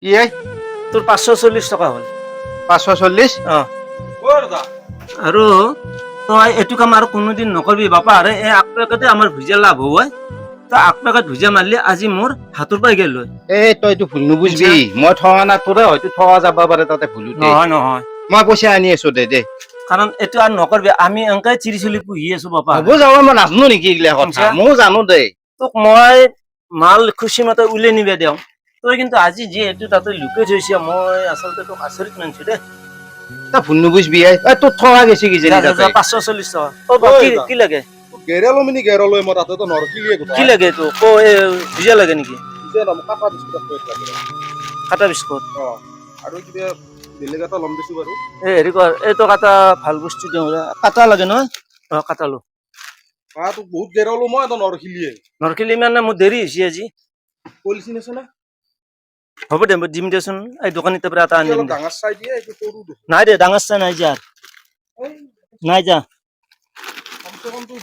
কি এই তোৰ 540 টকা হ'ল 540 আৰু তই এইটো কাম আৰু কোনোদিন নকৰিবি বাপা আৰে এই আকপেকতে আমাৰ ভুজিয়া লাভ হয় তই আকপেকত ভুজিয়া মাৰিলে আজি মোৰ হাতৰ পৰাই গেল হয় এই তই এইটো ভুল নুবুজবি মই ঠগা না তোৰে হয়তো ঠগা যাব পাৰে তাতে ভুলতে নহয় নহয় মই পইচা আনি আছো দে কাৰণ এইটো আৰু নকৰিবি আমি এনেকৈ চিৰি চলি পুহি আছো বাপা হ'ব যাব মই নাজানো নেকি এইগিলা কথা ময়ো জানো দে তোক মই মাল খুচি মতে উলিয়াই নিবে দিওঁ তই কিন্তু আজি যি এইটো তাতে লুকাই থৈছে মই আচলতে তোক আচৰিত মানিছো দেই তই ভুল নুবুজবি তোৰ ঠগা গেছি কিজানি তাতে 540 টকা কি লাগে গেৰালো মিনি গেৰালৈ মই তাতে তো নৰকিলিয়ে কথা কি লাগে তো ক ভুজিয়া লাগে নেকি যে নাম কাটা বিস্কুট লাগে কাটা বিস্কুট আৰু কিবা বেলেগ এটা লম দিছো বাৰু হেৰি কৰ এইটো কাটা ভাল বস্তু দিওঁ কাটা লাগে নহয় কাটালো তোক বহুত গেৰালো মই তো নৰকিলিয়ে নৰখিলি মানে মোৰ দেৰি হৈছে আজি পলিচিন আছে না হ'ব দে মই দিম দেচোন এই দোকানীৰ পৰা এটা আনি দিম দে। ডাঙৰ চাই দিয়ে এইটো সৰু দেখোন নাই দে ডাঙৰ চাই নাই যা নাই যা কমচে কম তো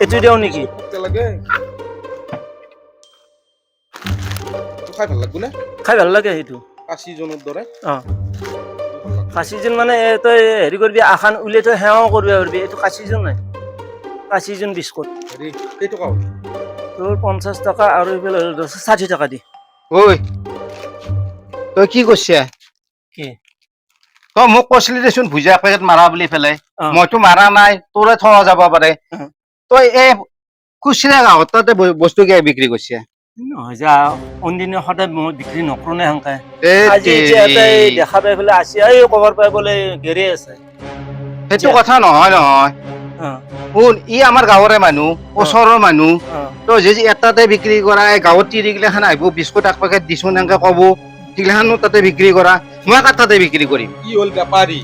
এইটো দিওঁ নেকি লাগে খাই ভাল লাগব নে খাই ভাল লাগে সেইটো কাশীজনৰ দৰে কাচিজন মানে তই হেৰি কৰিবি আখান উলিয়াই থৈ সেৱাও কৰিব পাৰিবি এইটো কাচিজন নাই কাচিজন বিস্কুট হেৰি কেইটকা হ'ল তোৰ 50 টকা আৰু এইফালে 60 টকা দি ঐ তই কি কৈছা কি তই মোক কৈছিলি দেচোন ভুজিয়া পেকেট মাৰা বুলি পেলাই মইতো মাৰা নাই তোৰে ঠগা যাব পাৰে তই এই খুচৰা গাঁৱত তাতে বস্তু কিয় বিক্ৰী কৰিছে নহয় যা অনদিনে সদায় মই বিক্ৰী নকৰো নে সেনেকে এই আজি এটাই দেখা পাই পেলাই আছে এই কবৰ পাই বোলে গেৰে আছে সেইটো কথা নহয় নহয় শুন ই আমাৰ গাঁৱৰে মানুহ ওচৰৰ মানুহ তই যদি এটাতে বিক্ৰী কৰা এই গাঁৱত তিৰিগিলাখান আহিব বিস্কুট এক পেকেট দিছো এনেকে কব সেইগিলাখানো তাতে বিক্ৰী কৰা মই কাৰ তাতে বিক্ৰী কৰিম কি হ'ল বেপাৰী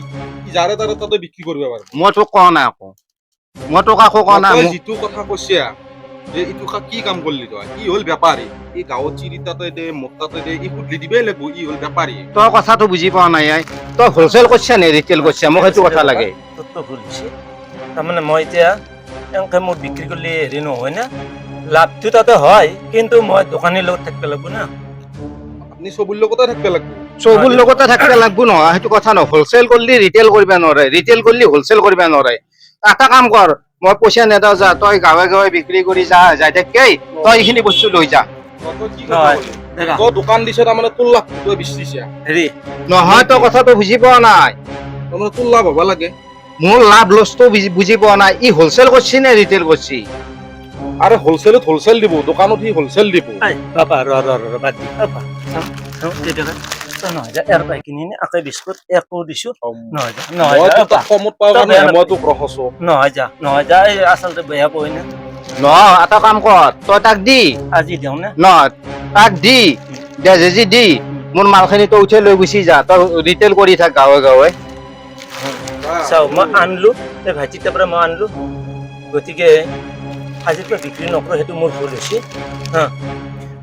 যাৰে তাৰে তাতে বিক্ৰী কৰিব পাৰিব মই তোক কোৱা নাই আকৌ মই তোক আকৌ কোৱা নাই তই যিটো কথা কৈছা যে ইটো কি কাম কৰিলি তই ই হ'ল বেপাৰী এই গাঁৱত চিৰি তাতে দে মোক তাতে দে ই সুধলি দিবই লাগিব ই হ'ল বেপাৰী তই কথাটো বুজি পোৱা নাই তই হলচেল কৰিছা নে ৰিটেইল কৰিছা মোক সেইটো কথা লাগে তোৰতো ভুল হৈছে তাৰমানে মই এতিয়া এনেকে মোৰ বিক্ৰী কৰিলে হেৰি নহয় না লাভটো তাতে হয় কিন্তু মই দোকানীৰ লগত থাকিব লাগিব না আপুনি চবুৰ লগতে থাকিব লাগিব চবুৰ লগতে থাকিব লাগিব নহয় সেইটো কথা নহয় হলচেল কৰিলে ৰিটেইল কৰিব নোৱাৰে ৰিটেইল কৰিলে হলচেল কৰিব নোৱাৰে এটা কাম কৰ মই পইচা নেদাও যা তই গাঁৱে গাঁৱে বিক্ৰী কৰি যা যাই থাকেই তই এইখিনি বস্তু লৈ যা তই দোকান দিছ তাৰমানে তোৰ লাভ তই বিচাৰিছা হেৰি নহয় তই কথাটো বুজি পোৱা নাই তাৰমানে তোৰ লাভ হ'ব লাগে মোৰ লাভ লছটো বুজি পোৱা নাই ই হলচেল কৰিছি নে ৰিটেইল কৰিছি আৰে হলচেলত হলচেল দিব দোকানত সি হলচেল দিব বাবা বাদ দি বাবা নহয় যা ইয়াৰ পৰা কিনি নি আকে বিস্কুট একো দিছো নহয় যা নহয় যা কমত পাওঁ কাৰণে মই তোক ৰখছো নহয় যা এই আচলতে বেয়া পৰি না নহয় এটা কাম কৰ তই তাক দি আজি দিওঁ নে নহয় তাক দি দে যেজি দি মোৰ মালখিনি তই উঠাই লৈ গুচি যা তই ৰিটেইল কৰি থাক গাঁৱে গাঁৱে চাও মই আনলো এই ভাইটিৰ পৰা মই আনলো গতিকে আজিৰ পৰা বিক্ৰী নকৰো সেইটো মোৰ ভুল হৈছে হা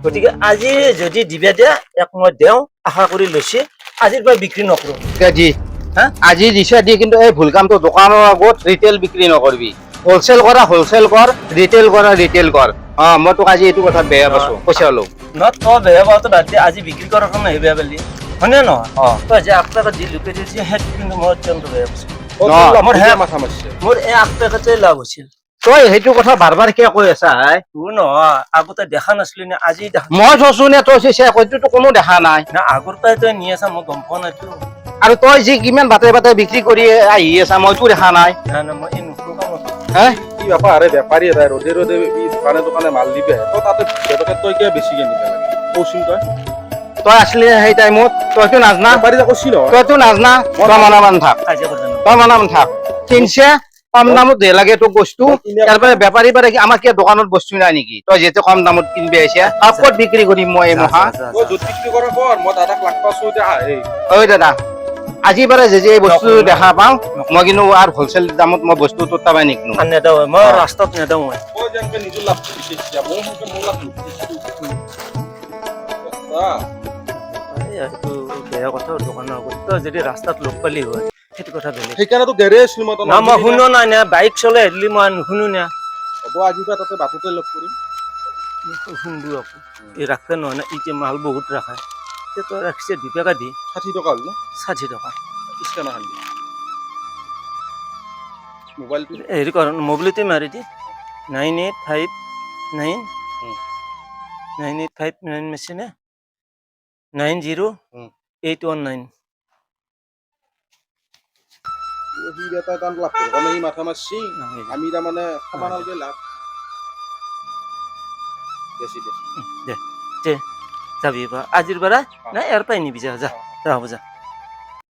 গতিকে আজি যদি দিবে দিয়া এক মই দেওঁ আশা কৰি লৈছে আজিৰ পৰা বিক্ৰী নকৰো দি আজি দিছা দি কিন্তু এই ভুল কামটো দোকানৰ আগত ৰিটেইল বিক্ৰী নকৰিবি হলচেল কৰা হলচেল কৰ ৰিটেইল কৰা ৰিটেইল কৰ মই তোক আজি এইটো কথা বেয়া পাইছো পইচা লওঁ তই বেয়া পাওঁতো বাদ দিয়ে আজি বিক্ৰী কৰাৰ কাৰণে বেয়া পালি হয়নে নহয় তই যে আগপেকত যি লুকাই দিছে সেইটো কিন্তু মই অত্যন্ত বেয়া পাইছো মোৰ এই আগপেকতে লাভ হৈছিল তই সেইটো কথা বাৰ বাৰ কিয় কৈ আছা তোৰ নহয় আগতে দেখা নাছিলি নে আজি দেখা মই থৈছো নে তই কৈছোতো কোনো দেখা নাই না আগৰ পৰাই তই নি আছা মই গম পোৱা নাইতো আৰু তই যি কিমান বাটে বাটে বিক্ৰী কৰি আহি আছা মইতো দেখা নাই মই এই নুখুৰো কামত কি বেপাৰী বেপাৰী এটা ৰদে ৰদে দোকানে দোকানে মাল দিবে তই তাতে তই কিয় বেছিকে নিব লাগে কৌচোন তই আসলি সেই টাইমত তইতো নাজনা তইতো নাজনা তই মনামান থাক তই মনামান থাক কিনছে কম দামত দে লাগে তোক বস্তু তাৰপৰা বেপাৰী পাৰে আমাৰ কিয় দোকানত বস্তু নাই নেকি তই যেতিয়া কম দামত কিনবি আহিছে ক'ত বিক্ৰী কৰিম মই এই মহা ঐ দাদা আজি বাৰে যে এই বস্তু দেখা পাওঁ মই কিন্তু আৰু হলচেল দামত মই বস্তু তোৰ তাৰপৰা নিকিনো মই ৰাস্তাত নেদাও মই বেয়া কথা দোকানৰ আগত তই যদি ৰাস্তাত লগ পালি হয় সেইটো কথা বেলেগ সেইকাৰণেতো গেৰেজ মই শুনো নাই নে বাইক চলাই আহিলি মই নুশুনো নে হ'ব আজি তাতে বাটতে লগ কৰিম শুনবো আকৌ এই ৰাখে নহয় না এতিয়া মাল বহুত ৰাখে তে তই ৰাখিছে 2 টকা দি 60 টকা হ'ল ন 60 টকা স্কেনাৰ খান দি মোবাইলটো হেৰি কৰ মোবাইলতে মাৰি দি 9859 9859 মেচিনে 90819 সি এটা টান লাভ কৰিব কাৰণে সি মাথা মাৰছি আমি তাৰমানে খাব নালাগে লাভ বেছি দে দে যাবি বা আজিৰ পৰা নাই ইয়াৰ পৰাই নিবি যা যা হ'ব যা